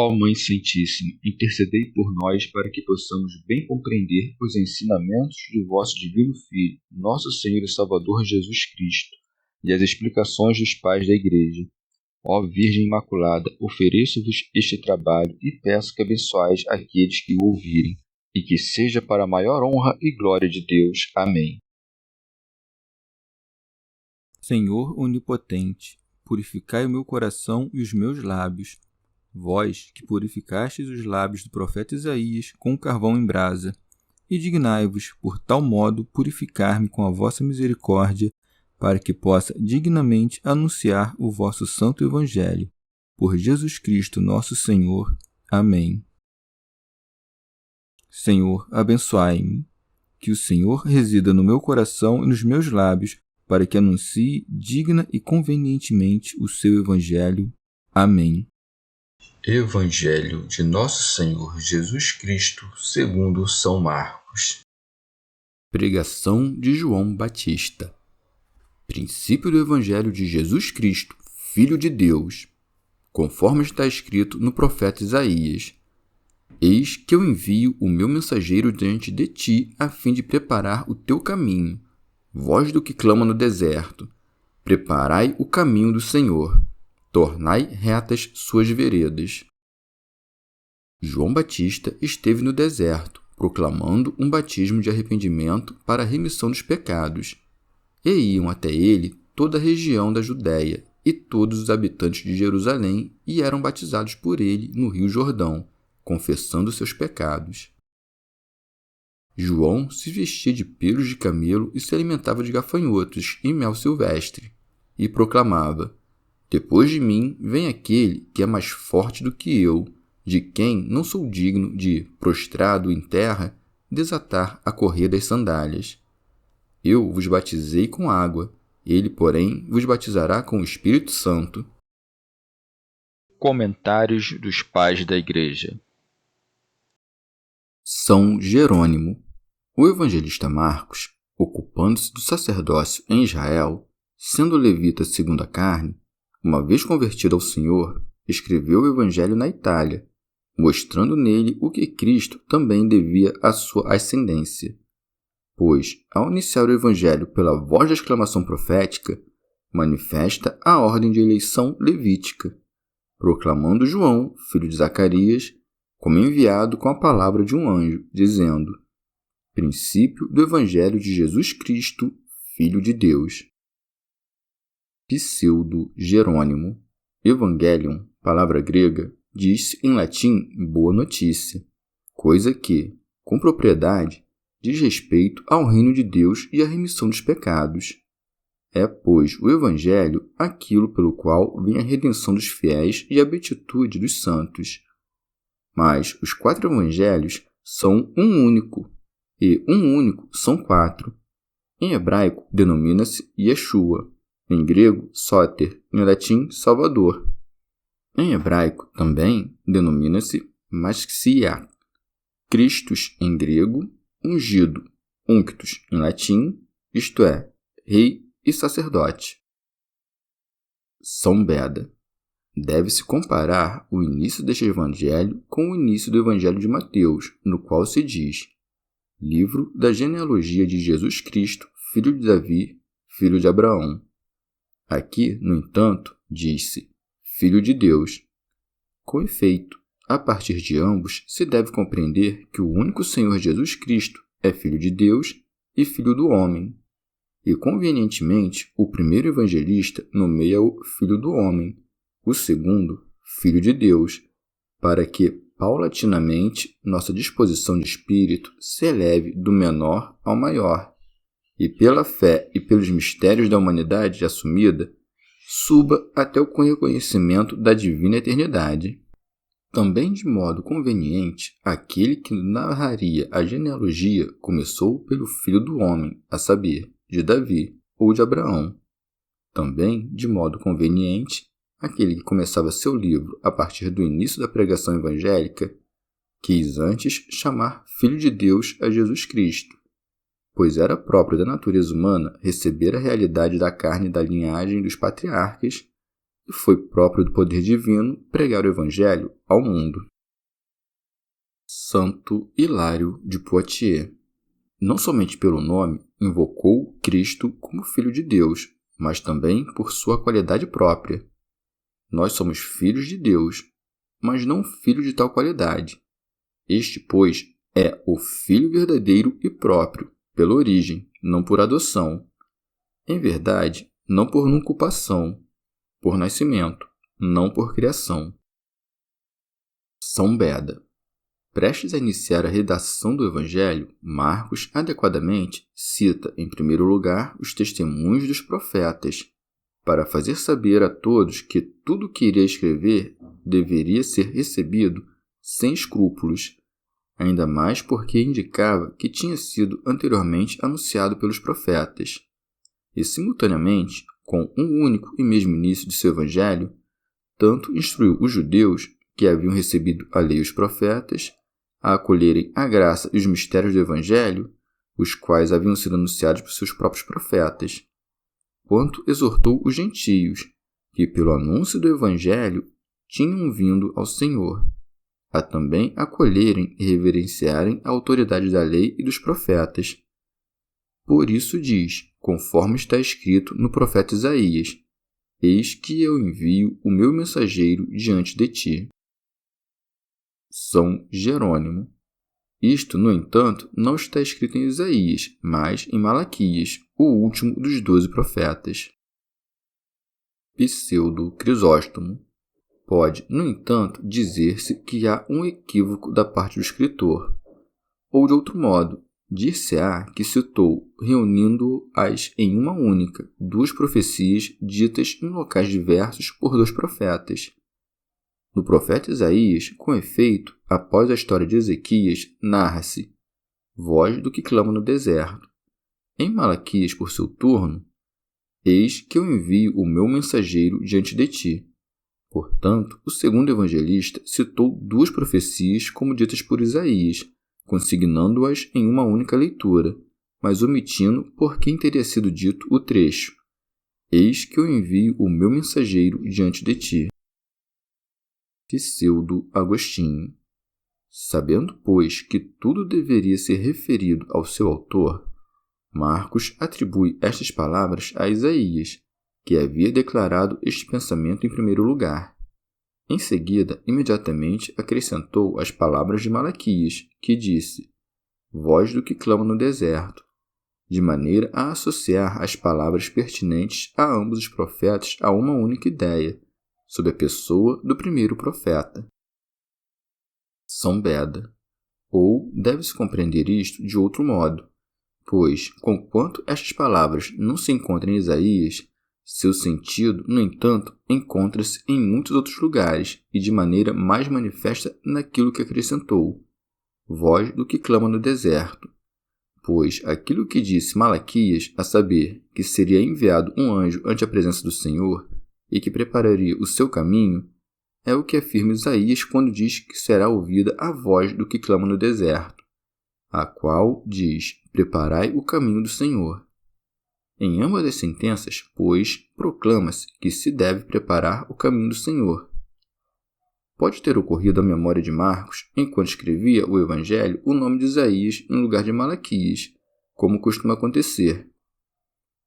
Ó Mãe Santíssima, intercedei por nós para que possamos bem compreender os ensinamentos de vosso Divino Filho, nosso Senhor e Salvador Jesus Cristo, e as explicações dos pais da Igreja. Ó Virgem Imaculada, ofereço-vos este trabalho e peço que abençoais aqueles que o ouvirem, e que seja para a maior honra e glória de Deus. Amém. Senhor onipotente, purificai o meu coração e os meus lábios. Vós, que purificastes os lábios do profeta Isaías com o carvão em brasa, e dignai-vos, por tal modo, purificar-me com a vossa misericórdia, para que possa dignamente anunciar o vosso santo Evangelho. Por Jesus Cristo nosso Senhor. Amém. Senhor, abençoai-me. Que o Senhor resida no meu coração e nos meus lábios, para que anuncie digna e convenientemente o seu Evangelho. Amém. Evangelho de Nosso Senhor Jesus Cristo, segundo São Marcos. Pregação de João Batista. Princípio do Evangelho de Jesus Cristo, Filho de Deus, conforme está escrito no profeta Isaías. Eis que eu envio o meu mensageiro diante de ti, a fim de preparar o teu caminho. Voz do que clama no deserto: preparai o caminho do Senhor, tornai retas suas veredas. João Batista esteve no deserto, proclamando um batismo de arrependimento para a remissão dos pecados. E iam até ele toda a região da Judéia e todos os habitantes de Jerusalém, e eram batizados por ele no rio Jordão, confessando seus pecados. João se vestia de pelos de camelo e se alimentava de gafanhotos e mel silvestre, e proclamava: depois de mim vem aquele que é mais forte do que eu, de quem não sou digno de, prostrado em terra, desatar a correia das sandálias. Eu vos batizei com água, ele, porém, vos batizará com o Espírito Santo. Comentários dos Pais da Igreja. São Jerônimo. O evangelista Marcos, ocupando-se do sacerdócio em Israel, sendo levita segundo a carne, uma vez convertido ao Senhor, escreveu o Evangelho na Itália, mostrando nele o que Cristo também devia à sua ascendência. Pois, ao iniciar o Evangelho pela voz da exclamação profética, manifesta a ordem de eleição levítica, proclamando João, filho de Zacarias, como enviado com a palavra de um anjo, dizendo: princípio do Evangelho de Jesus Cristo, Filho de Deus. Pseudo-Jerônimo. Evangelion, palavra grega, diz em latim boa notícia, coisa que, com propriedade, diz respeito ao reino de Deus e à remissão dos pecados. É, pois, o Evangelho aquilo pelo qual vem a redenção dos fiéis e a beatitude dos santos. Mas os 4 evangelhos são um único, e um único são 4. Em hebraico, denomina-se Yeshua, em grego, Soter, em latim, Salvador. Em hebraico, também, denomina-se Mashiach, Christus, em grego, ungido, unctus, em latim, isto é, rei e sacerdote. São Beda. Deve-se comparar o início deste evangelho com o início do evangelho de Mateus, no qual se diz: livro da genealogia de Jesus Cristo, filho de Davi, filho de Abraão. Aqui, no entanto, diz-se filho de Deus. Com efeito, a partir de ambos se deve compreender que o único Senhor Jesus Cristo é filho de Deus e filho do homem. E, convenientemente, o primeiro evangelista nomeia-o filho do homem, o segundo, filho de Deus, para que, paulatinamente, nossa disposição de espírito se eleve do menor ao maior, e pela fé e pelos mistérios da humanidade assumida, suba até o reconhecimento da divina eternidade. Também de modo conveniente, aquele que narraria a genealogia começou pelo filho do homem, a saber, de Davi ou de Abraão. Também, de modo conveniente, aquele que começava seu livro a partir do início da pregação evangélica, quis antes chamar Filho de Deus a Jesus Cristo, pois era próprio da natureza humana receber a realidade da carne da linhagem dos patriarcas e foi próprio do poder divino pregar o Evangelho ao mundo. Santo Hilário de Poitiers. Não somente pelo nome invocou Cristo como Filho de Deus, mas também por sua qualidade própria. Nós somos filhos de Deus, mas não filhos de tal qualidade. Este, pois, é o Filho verdadeiro e próprio, pela origem, não por adoção. Em verdade, não por nuncupação, por nascimento, não por criação. São Beda. Prestes a iniciar a redação do Evangelho, Marcos adequadamente cita, em primeiro lugar, os testemunhos dos profetas, para fazer saber a todos que tudo o que iria escrever deveria ser recebido sem escrúpulos, ainda mais porque indicava que tinha sido anteriormente anunciado pelos profetas. E, simultaneamente, com um único e mesmo início de seu Evangelho, tanto instruiu os judeus, que haviam recebido a lei e os profetas, a acolherem a graça e os mistérios do Evangelho, os quais haviam sido anunciados por seus próprios profetas, quanto exortou os gentios, que pelo anúncio do Evangelho tinham vindo ao Senhor, a também acolherem e reverenciarem a autoridade da lei e dos profetas. Por isso diz, conforme está escrito no profeta Isaías: Eis que eu envio o meu mensageiro diante de ti. São Jerônimo. Isto, no entanto, não está escrito em Isaías, mas em Malaquias, o último dos 12 profetas. Pseudo Crisóstomo. Pode, no entanto, dizer-se que há um equívoco da parte do escritor. Ou, de outro modo, dir-se-á que citou, reunindo-as em uma única, duas profecias ditas em locais diversos por dois profetas. No profeta Isaías, com efeito, após a história de Ezequias, narra-se: voz do que clama no deserto. Em Malaquias, por seu turno, eis que eu envio o meu mensageiro diante de ti. Portanto, o segundo evangelista citou duas profecias como ditas por Isaías, consignando-as em uma única leitura, mas omitindo por quem teria sido dito o trecho: eis que eu envio o meu mensageiro diante de ti. Pseudo Agostinho. Sabendo, pois, que tudo deveria ser referido ao seu autor, Marcos atribui estas palavras a Isaías, que havia declarado este pensamento em primeiro lugar. Em seguida, imediatamente acrescentou as palavras de Malaquias, que disse: voz do que clama no deserto, de maneira a associar as palavras pertinentes a ambos os profetas a uma única ideia, sob a pessoa do primeiro profeta. São Beda. Ou deve-se compreender isto de outro modo, pois, conquanto estas palavras não se encontram em Isaías, seu sentido, no entanto, encontra-se em muitos outros lugares e de maneira mais manifesta naquilo que acrescentou: voz do que clama no deserto. Pois aquilo que disse Malaquias, a saber, que seria enviado um anjo ante a presença do Senhor e que prepararia o seu caminho, é o que afirma Isaías quando diz que será ouvida a voz do que clama no deserto, a qual diz: preparai o caminho do Senhor. Em ambas as sentenças, pois, proclama-se que se deve preparar o caminho do Senhor. Pode ter ocorrido à memória de Marcos, enquanto escrevia o Evangelho, o nome de Isaías em lugar de Malaquias, como costuma acontecer,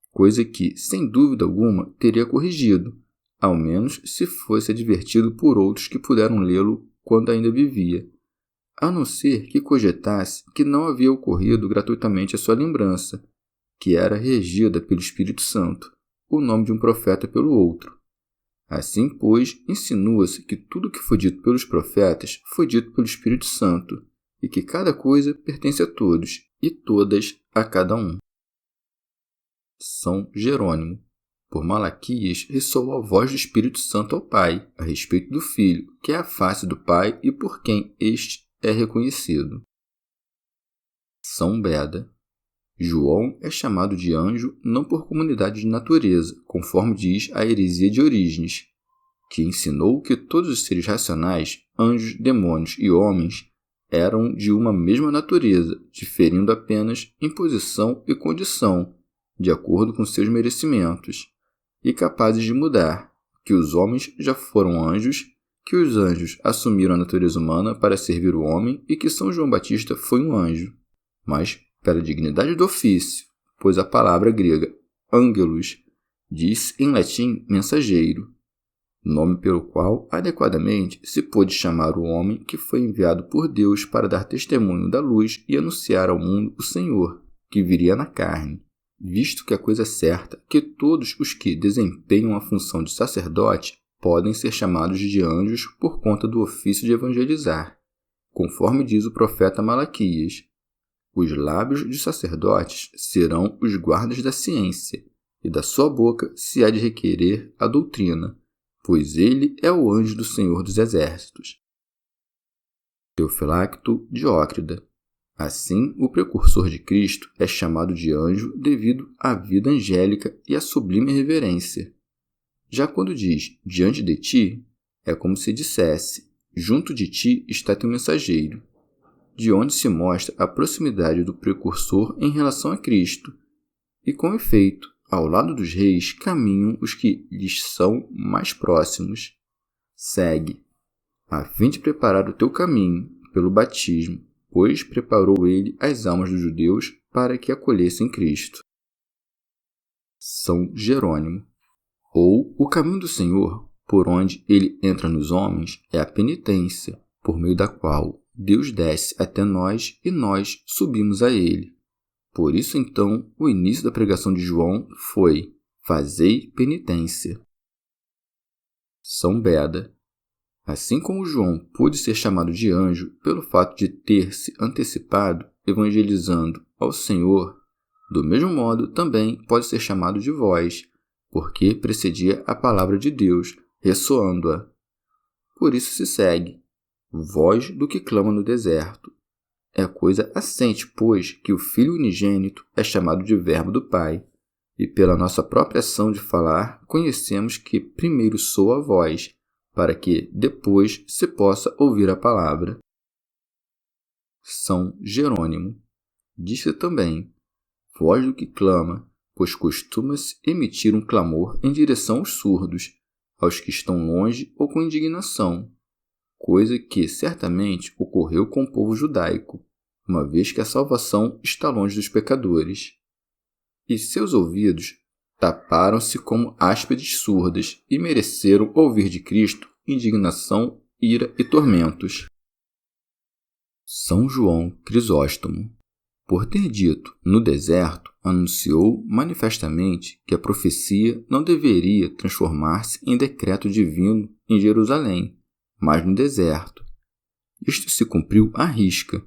coisa que, sem dúvida alguma, teria corrigido, ao menos se fosse advertido por outros que puderam lê-lo quando ainda vivia, a não ser que cogitasse que não havia ocorrido gratuitamente a sua lembrança, que era regida pelo Espírito Santo, o nome de um profeta pelo outro. Assim, pois, insinua-se que tudo o que foi dito pelos profetas foi dito pelo Espírito Santo, e que cada coisa pertence a todos, e todas a cada um. São Jerônimo. Por Malaquias ressoou a voz do Espírito Santo ao Pai, a respeito do Filho, que é a face do Pai e por quem este é reconhecido. São Beda. João é chamado de anjo não por comunidade de natureza, conforme diz a heresia de Orígenes, que ensinou que todos os seres racionais, anjos, demônios e homens, eram de uma mesma natureza, diferindo apenas em posição e condição, de acordo com seus merecimentos, e capazes de mudar, que os homens já foram anjos, que os anjos assumiram a natureza humana para servir o homem e que São João Batista foi um anjo, mas pela dignidade do ofício, pois a palavra grega angelus diz em latim mensageiro, nome pelo qual adequadamente se pôde chamar o homem que foi enviado por Deus para dar testemunho da luz e anunciar ao mundo o Senhor, que viria na carne, visto que a coisa é certa que todos os que desempenham a função de sacerdote podem ser chamados de anjos por conta do ofício de evangelizar, conforme diz o profeta Malaquias. Os lábios de sacerdotes serão os guardas da ciência, e da sua boca se há de requerer a doutrina, pois ele é o anjo do Senhor dos Exércitos. Teofilacto Diócrida. Assim, o precursor de Cristo é chamado de anjo devido à vida angélica e à sublime reverência. Já quando diz diante de ti, é como se dissesse junto de ti está teu mensageiro, de onde se mostra a proximidade do precursor em relação a Cristo, e com efeito, ao lado dos reis caminham os que lhes são mais próximos. Segue, a fim de preparar o teu caminho pelo batismo, pois preparou ele as almas dos judeus para que acolhessem Cristo. São Jerônimo. Ou o caminho do Senhor, por onde ele entra nos homens, é a penitência, por meio da qual Deus desce até nós e nós subimos a ele. Por isso, então, o início da pregação de João foi: fazei penitência. São Beda. Assim como João pôde ser chamado de anjo pelo fato de ter se antecipado evangelizando ao Senhor, do mesmo modo também pode ser chamado de voz, porque precedia a palavra de Deus, ressoando-a. Por isso se segue: voz do que clama no deserto. É coisa assente, pois, que o Filho unigênito é chamado de Verbo do Pai, e pela nossa própria ação de falar, conhecemos que primeiro soa a voz, para que depois se possa ouvir a palavra. São Jerônimo. Diz-se também: voz do que clama, pois costuma-se emitir um clamor em direção aos surdos, aos que estão longe ou com indignação, coisa que certamente ocorreu com o povo judaico, uma vez que a salvação está longe dos pecadores. E seus ouvidos taparam-se como áspides surdas e mereceram ouvir de Cristo indignação, ira e tormentos. São João Crisóstomo. Por ter dito no deserto, anunciou manifestamente que a profecia não deveria transformar-se em decreto divino em Jerusalém, mas no deserto. Isto se cumpriu à risca,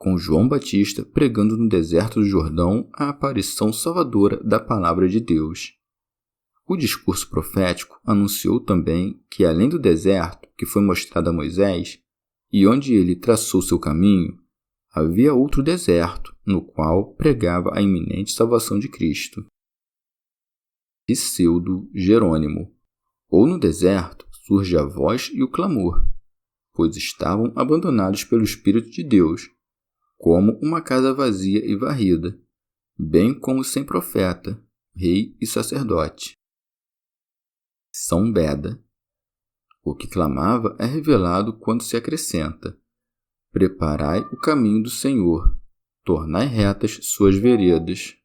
com João Batista pregando no deserto do Jordão a aparição salvadora da palavra de Deus. O discurso profético anunciou também que, além do deserto que foi mostrado a Moisés, e onde ele traçou seu caminho, havia outro deserto, no qual pregava a iminente salvação de Cristo. Pseudo Jerônimo. Ou no deserto surge a voz e o clamor, pois estavam abandonados pelo Espírito de Deus, como uma casa vazia e varrida, bem como sem profeta, rei e sacerdote. São Beda. O que clamava é revelado quando se acrescenta: preparai o caminho do Senhor, tornai retas suas veredas.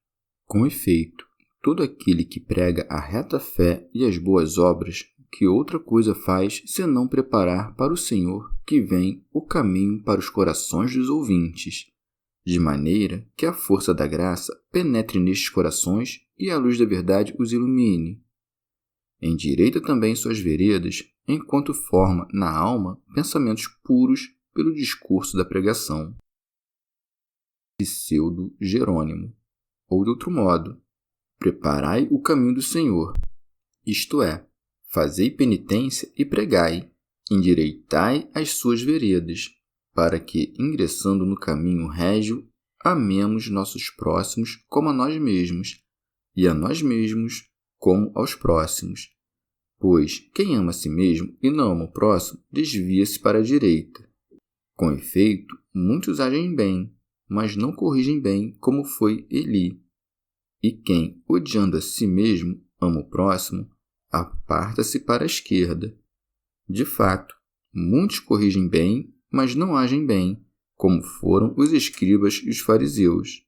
Com efeito, todo aquele que prega a reta fé e as boas obras, que outra coisa faz senão preparar para o Senhor que vem o caminho para os corações dos ouvintes, de maneira que a força da graça penetre nestes corações e a luz da verdade os ilumine. Endireita também suas veredas, enquanto forma na alma pensamentos puros pelo discurso da pregação. Pseudo Jerônimo. Ou de outro modo: preparai o caminho do Senhor, isto é, fazei penitência e pregai, endireitai as suas veredas, para que, ingressando no caminho régio, amemos nossos próximos como a nós mesmos, e a nós mesmos como aos próximos. Pois quem ama a si mesmo e não ama o próximo, desvia-se para a direita. Com efeito, muitos agem bem, mas não corrigem bem, como foi Eli. E quem, odiando a si mesmo, ama o próximo, aparta-se para a esquerda. De fato, muitos corrigem bem, mas não agem bem, como foram os escribas e os fariseus.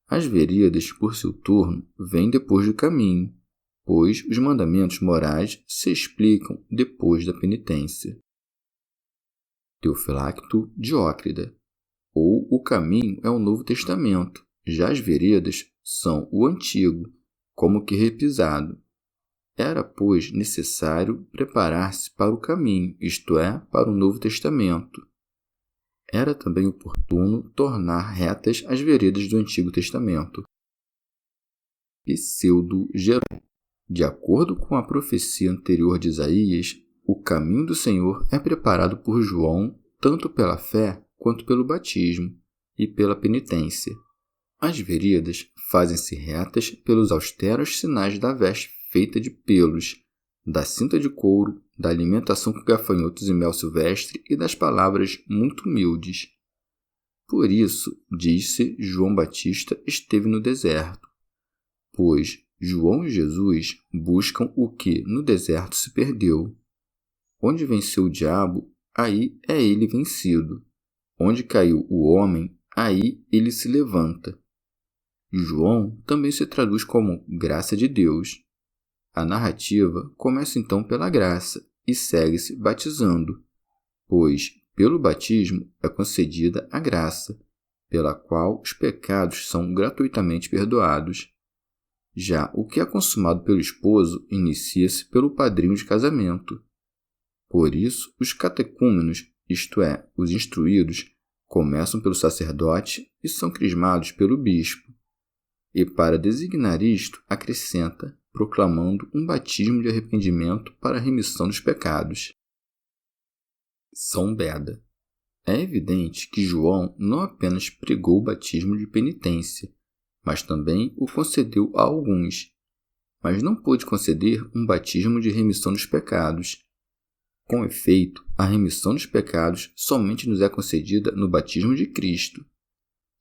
As veredas, por seu turno, vêm depois do caminho, pois os mandamentos morais se explicam depois da penitência. Teofilacto Diócrida. Ou o caminho é o Novo Testamento, já as veredas são o Antigo, como que repisado. Era, pois, necessário preparar-se para o caminho, isto é, para o Novo Testamento. Era também oportuno tornar retas as veredas do Antigo Testamento. Pseudo-Jerônimo. De acordo com a profecia anterior de Isaías, o caminho do Senhor é preparado por João tanto pela fé quanto pelo batismo e pela penitência. As veredas fazem-se retas pelos austeros sinais da veste feita de pelos, da cinta de couro, da alimentação com gafanhotos e mel silvestre e das palavras muito humildes. Por isso, diz-se, João Batista esteve no deserto, pois João e Jesus buscam o que no deserto se perdeu. Onde venceu o diabo, aí é ele vencido. Onde caiu o homem, aí ele se levanta. João também se traduz como graça de Deus. A narrativa começa então pela graça e segue-se batizando, pois pelo batismo é concedida a graça, pela qual os pecados são gratuitamente perdoados. Já o que é consumado pelo esposo inicia-se pelo padrinho de casamento. Por isso, os catecúmenos, isto é, os instruídos, começam pelo sacerdote e são crismados pelo bispo. E para designar isto, acrescenta, proclamando um batismo de arrependimento para a remissão dos pecados. São Beda. É evidente que João não apenas pregou o batismo de penitência, mas também o concedeu a alguns, mas não pôde conceder um batismo de remissão dos pecados. Com efeito, a remissão dos pecados somente nos é concedida no batismo de Cristo.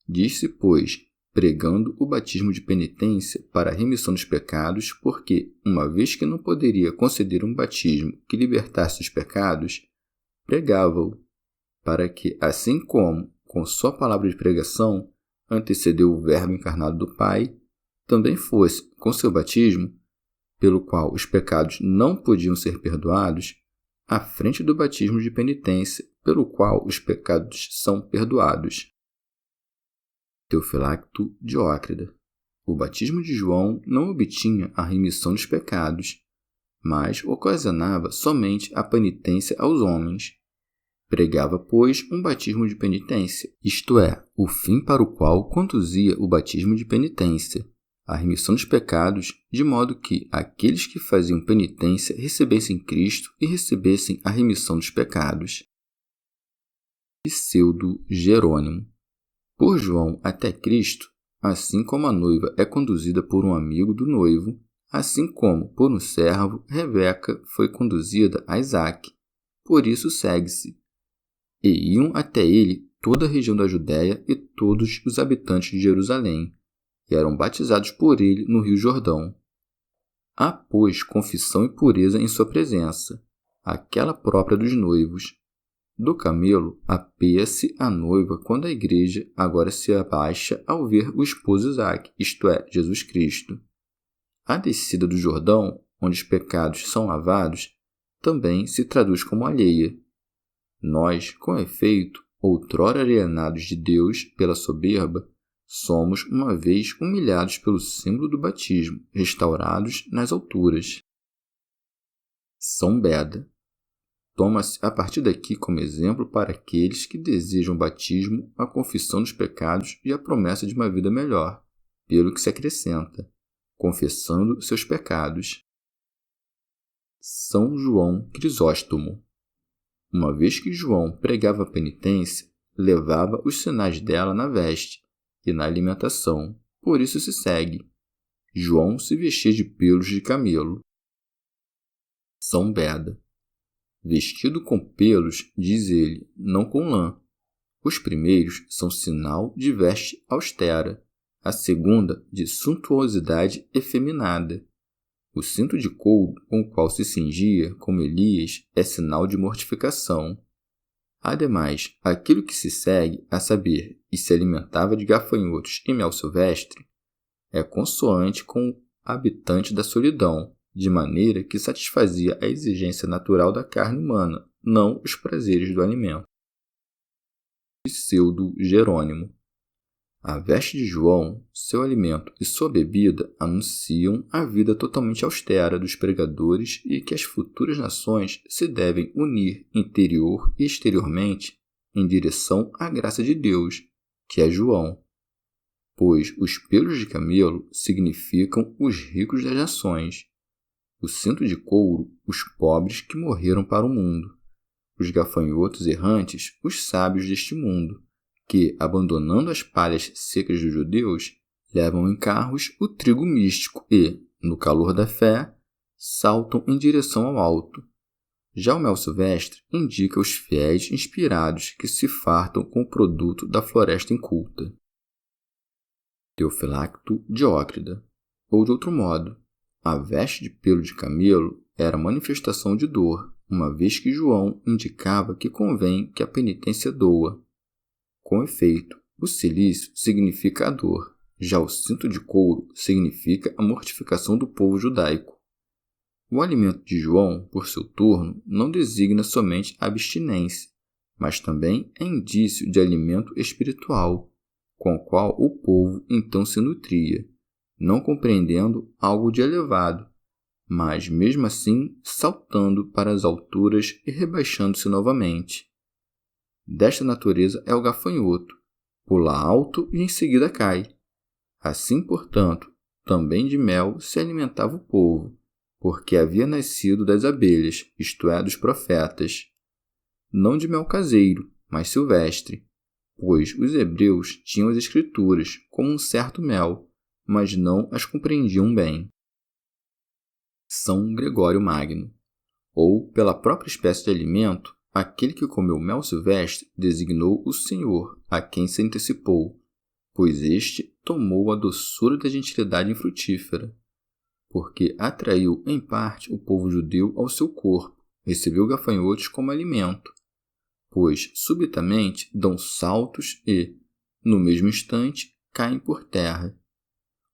Diz-se, pois, pregando o batismo de penitência para a remissão dos pecados, porque, uma vez que não poderia conceder um batismo que libertasse dos pecados, pregava-o, para que, assim como, com sua palavra de pregação, antecedeu o Verbo encarnado do Pai, também fosse, com seu batismo, pelo qual os pecados não podiam ser perdoados, à frente do batismo de penitência, pelo qual os pecados são perdoados. Teofilacto Diócrida. O batismo de João não obtinha a remissão dos pecados, mas ocasionava somente a penitência aos homens. Pregava, pois, um batismo de penitência, isto é, o fim para o qual conduzia o batismo de penitência, a remissão dos pecados, de modo que aqueles que faziam penitência recebessem Cristo e recebessem a remissão dos pecados. Pseudo-Jerônimo. Por João até Cristo, assim como a noiva é conduzida por um amigo do noivo, assim como por um servo, Rebeca foi conduzida a Isaque. Por isso segue-se. E iam até ele toda a região da Judéia e todos os habitantes de Jerusalém, e eram batizados por ele no Rio Jordão. Há, pois, confissão e pureza em sua presença, aquela própria dos noivos. Do camelo apeia-se a noiva quando a igreja agora se abaixa ao ver o esposo Isaque, isto é, Jesus Cristo. A descida do Jordão, onde os pecados são lavados, também se traduz como alheia. Nós, com efeito, outrora alienados de Deus pela soberba, somos uma vez humilhados pelo símbolo do batismo, restaurados nas alturas. São Beda. Toma-se a partir daqui como exemplo para aqueles que desejam o batismo, a confissão dos pecados e a promessa de uma vida melhor, pelo que se acrescenta, confessando seus pecados. São João Crisóstomo. Uma vez que João pregava a penitência, levava os sinais dela na veste e na alimentação, por isso se segue. João se vestia de pelos de camelo. São Beda. Vestido com pelos, diz ele, não com lã. Os primeiros são sinal de veste austera, a segunda de suntuosidade efeminada. O cinto de couro com o qual se cingia, como Elias, é sinal de mortificação. Ademais, aquilo que se segue, a saber, e se alimentava de gafanhotos e mel silvestre, é consoante com o habitante da solidão, de maneira que satisfazia a exigência natural da carne humana, não os prazeres do alimento. Pseudo-Jerônimo. A veste de João, seu alimento e sua bebida anunciam a vida totalmente austera dos pregadores e que as futuras nações se devem unir interior e exteriormente em direção à graça de Deus, que é João. Pois os pelos de camelo significam os ricos das nações, o cinto de couro, os pobres que morreram para o mundo, os gafanhotos errantes, os sábios deste mundo, que, abandonando as palhas secas dos judeus, levam em carros o trigo místico e, no calor da fé, saltam em direção ao alto. Já o mel silvestre indica os fiéis inspirados que se fartam com o produto da floresta inculta. Teofilacto Diócrida. Ou de outro modo, a veste de pelo de camelo era manifestação de dor, uma vez que João indicava que convém que a penitência doa. Com efeito, o cilício significa a dor, já o cinto de couro significa a mortificação do povo judaico. O alimento de João, por seu turno, não designa somente a abstinência, mas também é indício de alimento espiritual, com o qual o povo então se nutria, não compreendendo algo de elevado, mas mesmo assim saltando para as alturas e rebaixando-se novamente. Desta natureza é o gafanhoto, pula alto e em seguida cai. Assim, portanto, também de mel se alimentava o povo, porque havia nascido das abelhas, isto é, dos profetas. Não de mel caseiro, mas silvestre, pois os hebreus tinham as escrituras como um certo mel, mas não as compreendiam bem. São Gregório Magno. Ou, pela própria espécie de alimento, aquele que comeu mel silvestre designou o Senhor, a quem se antecipou, pois este tomou a doçura da gentilidade infrutífera, porque atraiu em parte o povo judeu ao seu corpo, recebeu gafanhotos como alimento, pois subitamente dão saltos e, no mesmo instante, caem por terra.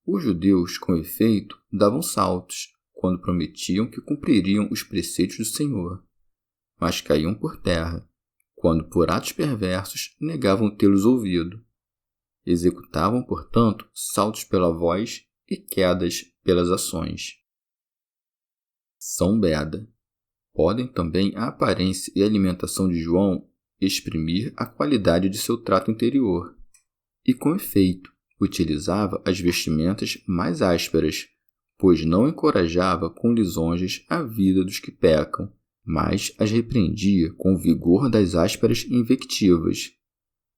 Os judeus, com efeito, davam saltos, quando prometiam que cumpririam os preceitos do Senhor, mas caíam por terra, quando por atos perversos negavam tê-los ouvido. Executavam, portanto, saltos pela voz e quedas pelas ações. São Beda. Podem também a aparência e a alimentação de João exprimir a qualidade de seu trato interior, e com efeito, utilizava as vestimentas mais ásperas, pois não encorajava com lisonjas a vida dos que pecam, mas as repreendia com o vigor das ásperas invectivas.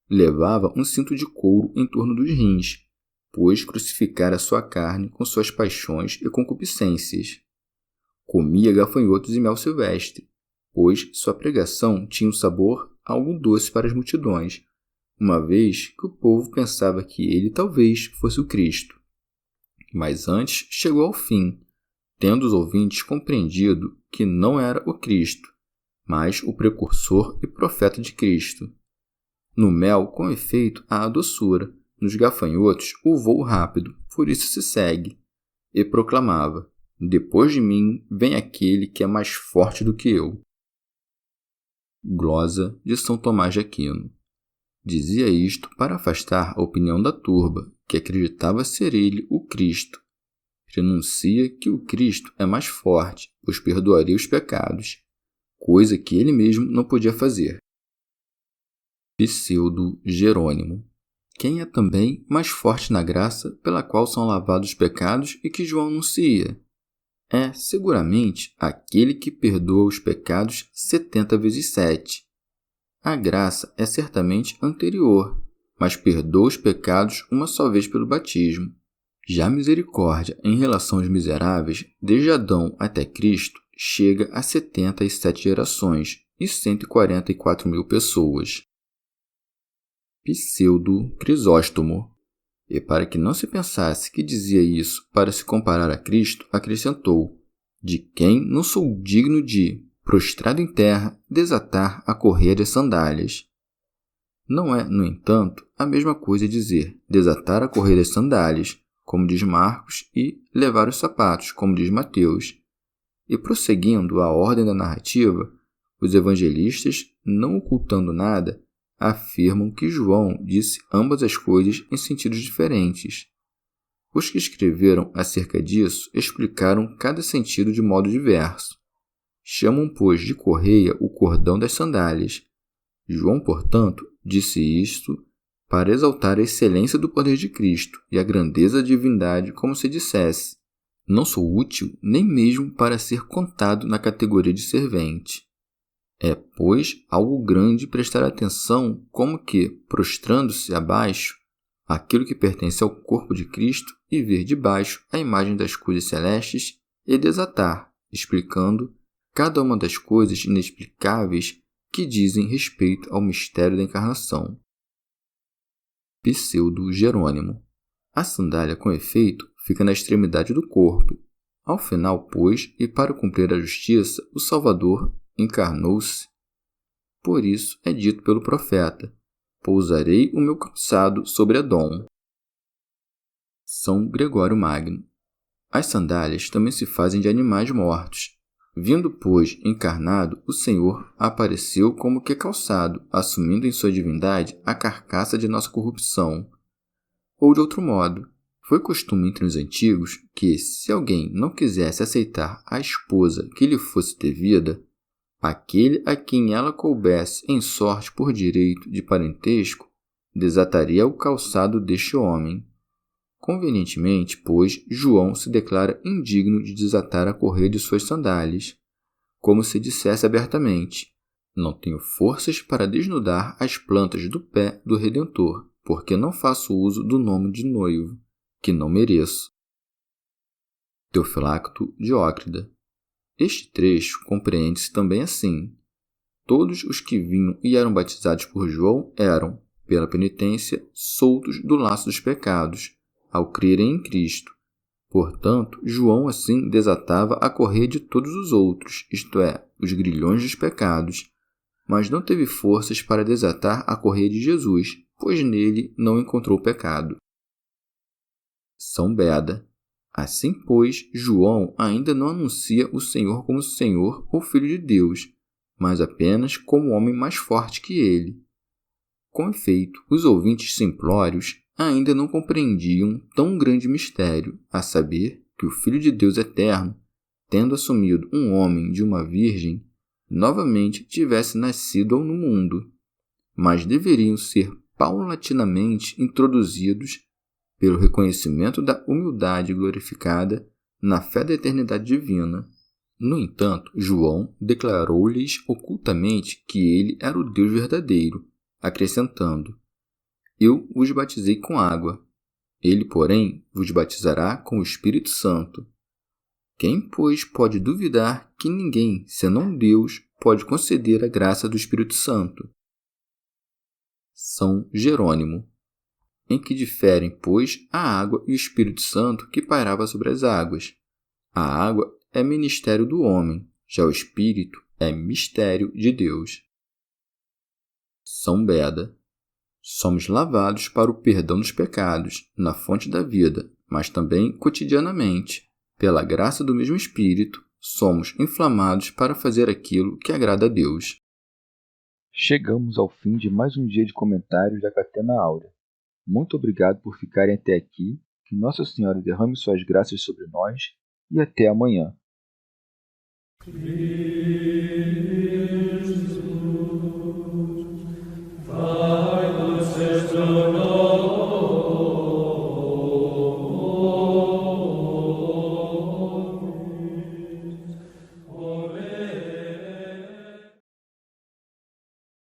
Levava um cinto de couro em torno dos rins, pois crucificara sua carne com suas paixões e concupiscências. Comia gafanhotos e mel silvestre, pois sua pregação tinha um sabor algo doce para as multidões, uma vez que o povo pensava que ele talvez fosse o Cristo. Mas antes chegou ao fim, tendo os ouvintes compreendido que não era o Cristo, mas o precursor e profeta de Cristo. No mel, com efeito, há a doçura, nos gafanhotos, o voo rápido, por isso se segue. E proclamava: depois de mim vem aquele que é mais forte do que eu. Glosa de São Tomás de Aquino. Dizia isto para afastar a opinião da turba, que acreditava ser ele o Cristo. Renuncia que o Cristo é mais forte, pois perdoaria os pecados, coisa que ele mesmo não podia fazer. Pseudo-Jerônimo. Quem é também mais forte na graça pela qual são lavados os pecados e que João anuncia? É, seguramente, aquele que perdoa os pecados 70 vezes 7. A graça é certamente anterior, mas perdoa os pecados uma só vez pelo batismo. Já a misericórdia em relação aos miseráveis, desde Adão até Cristo, chega a 77 gerações e 144.000 pessoas. Pseudo-Crisóstomo. E para que não se pensasse que dizia isso para se comparar a Cristo, acrescentou: de quem não sou digno de, prostrado em terra, desatar a correia das sandálias. Não é, no entanto, a mesma coisa dizer desatar a correia das sandálias, como diz Marcos, e levar os sapatos, como diz Mateus. E prosseguindo a ordem da narrativa, os evangelistas, não ocultando nada, afirmam que João disse ambas as coisas em sentidos diferentes. Os que escreveram acerca disso explicaram cada sentido de modo diverso. Chamam, pois, de correia o cordão das sandálias. João, portanto, disse isto para exaltar a excelência do poder de Cristo e a grandeza da divindade, como se dissesse: não sou útil nem mesmo para ser contado na categoria de servente. É, pois, algo grande prestar atenção como que, prostrando-se abaixo, aquilo que pertence ao corpo de Cristo, e ver de baixo a imagem das coisas celestes e desatar, explicando cada uma das coisas inexplicáveis que dizem respeito ao mistério da encarnação. Pseudo-Jerônimo. A sandália, com efeito, fica na extremidade do corpo. Ao final, pois, e para cumprir a justiça, o Salvador encarnou-se. Por isso é dito pelo profeta: pousarei o meu calçado sobre Edom. São Gregório Magno. As sandálias também se fazem de animais mortos. Vindo, pois, encarnado, o Senhor apareceu como que calçado, assumindo em sua divindade a carcaça de nossa corrupção. Ou de outro modo, foi costume entre os antigos que, se alguém não quisesse aceitar a esposa que lhe fosse devida, aquele a quem ela coubesse em sorte por direito de parentesco, desataria o calçado deste homem. Convenientemente, pois, João se declara indigno de desatar a correia de suas sandálias, como se dissesse abertamente: não tenho forças para desnudar as plantas do pé do Redentor, porque não faço uso do nome de noivo, que não mereço. Teofilacto Diócrida. Este trecho compreende-se também assim: todos os que vinham e eram batizados por João eram, pela penitência, soltos do laço dos pecados, ao crerem em Cristo. Portanto, João assim desatava a correia de todos os outros, isto é, os grilhões dos pecados, mas não teve forças para desatar a correia de Jesus, pois nele não encontrou pecado. São Beda. Assim, pois, João ainda não anuncia o Senhor como Senhor ou Filho de Deus, mas apenas como homem mais forte que ele. Com efeito, os ouvintes simplórios ainda não compreendiam tão grande mistério, a saber que o Filho de Deus eterno, tendo assumido um homem de uma virgem, novamente tivesse nascido no mundo, mas deveriam ser paulatinamente introduzidos pelo reconhecimento da humildade glorificada na fé da eternidade divina. No entanto, João declarou-lhes ocultamente que ele era o Deus verdadeiro, acrescentando: eu vos batizei com água. Ele, porém, vos batizará com o Espírito Santo. Quem, pois, pode duvidar que ninguém, senão Deus, pode conceder a graça do Espírito Santo? São Jerônimo. Em que diferem, pois, a água e o Espírito Santo que pairava sobre as águas. A água é ministério do homem, já o Espírito é mistério de Deus. São Beda. Somos lavados para o perdão dos pecados, na fonte da vida, mas também cotidianamente. Pela graça do mesmo Espírito, somos inflamados para fazer aquilo que agrada a Deus. Chegamos ao fim de mais um dia de comentários da Catena Áurea. Muito obrigado por ficarem até aqui, que Nossa Senhora derrame suas graças sobre nós e até amanhã.